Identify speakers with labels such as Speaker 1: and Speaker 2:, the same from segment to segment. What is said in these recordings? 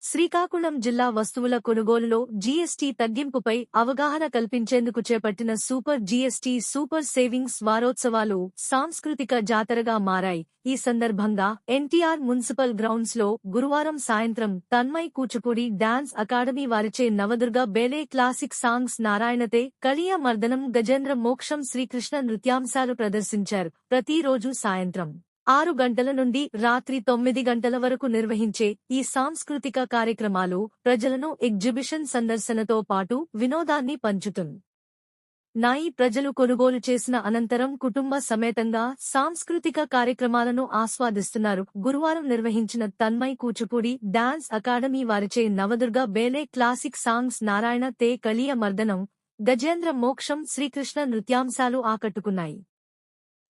Speaker 1: శ్రీకాకుళం జిల్లా వస్తువుల కొనుగోలులో జీఎస్టీ తగ్గింపుపై అవగాహన కల్పించేందుకు చేపట్టిన సూపర్ జీఎస్టీ సూపర్ సేవింగ్స్ వారోత్సవాలు సాంస్కృతిక జాతరగా మారాయి. ఈ సందర్భంగా ఎన్టీఆర్ మున్సిపల్ గ్రౌండ్స్ లో గురువారం సాయంత్రం తన్మయ్ కూచిపూడి డాన్స్ అకాడమీ వారిచే నవదుర్గ బేలే క్లాసిక్ సాంగ్స్ నారాయణతే కలియ మర్దనం గజేంద్ర మోక్షం శ్రీకృష్ణ నృత్యాంశాలు ప్రదర్శించారు. ప్రతిరోజు సాయంత్రం 6 గంటల నుండి రాత్రి 9 గంటల వరకు నిర్వహించే ఈ సాంస్కృతిక కార్యక్రమాలు ప్రజలను ఎగ్జిబిషన్ సందర్శనతో పాటు వినోదాన్ని పంచుతున్నాయి. ప్రజలు కొనుగోలు చేసిన అనంతరం కుటుంబ సమేతంగా సాంస్కృతిక కార్యక్రమాలను ఆస్వాదిస్తున్నారు. గురువారం నిర్వహించిన తన్మయ్ కూచిపూడి డాన్స్ అకాడమీ వారిచే నవదుర్గ బేలే క్లాసిక్ సాంగ్స్ నారాయణ తే కలియ మర్దనం గజేంద్ర మోక్షం శ్రీకృష్ణ నృత్యాంశాలు ఆకట్టుకున్నాయి.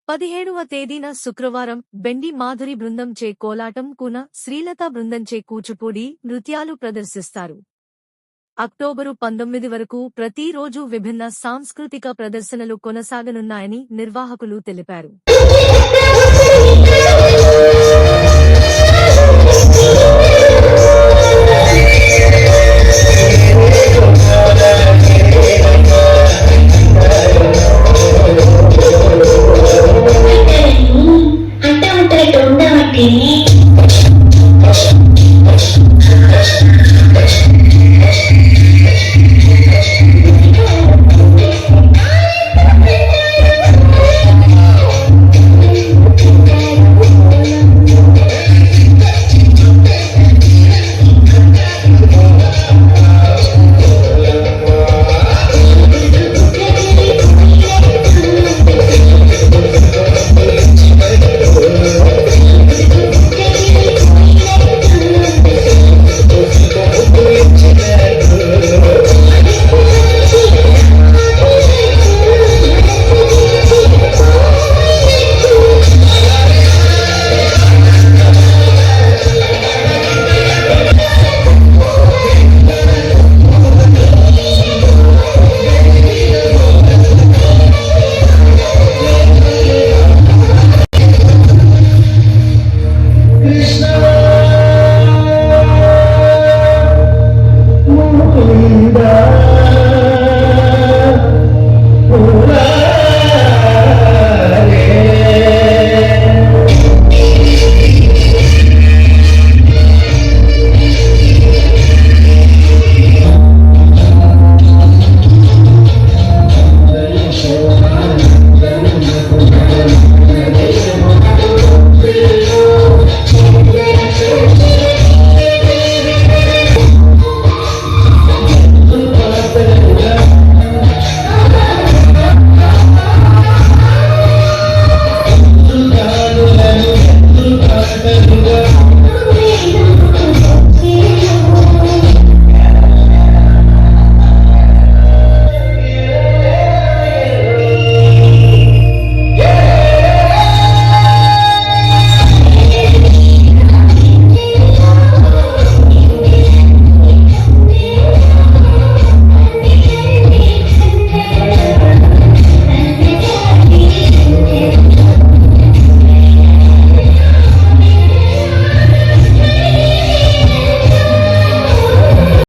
Speaker 1: 17వ తేదీన శుక్రవారం బెండి మాధురి బృందం చే కోలాటం, కూన శ్రీలత బృందం చే కూచిపూడి నృత్యాలు ప్రదర్శిస్తారు. అక్టోబరు 19 వరకు ప్రతిరోజు విభిన్న సాంస్కృతిక ప్రదర్శనలు కొనసాగనున్నాయని నిర్వాహకులు తెలిపారు.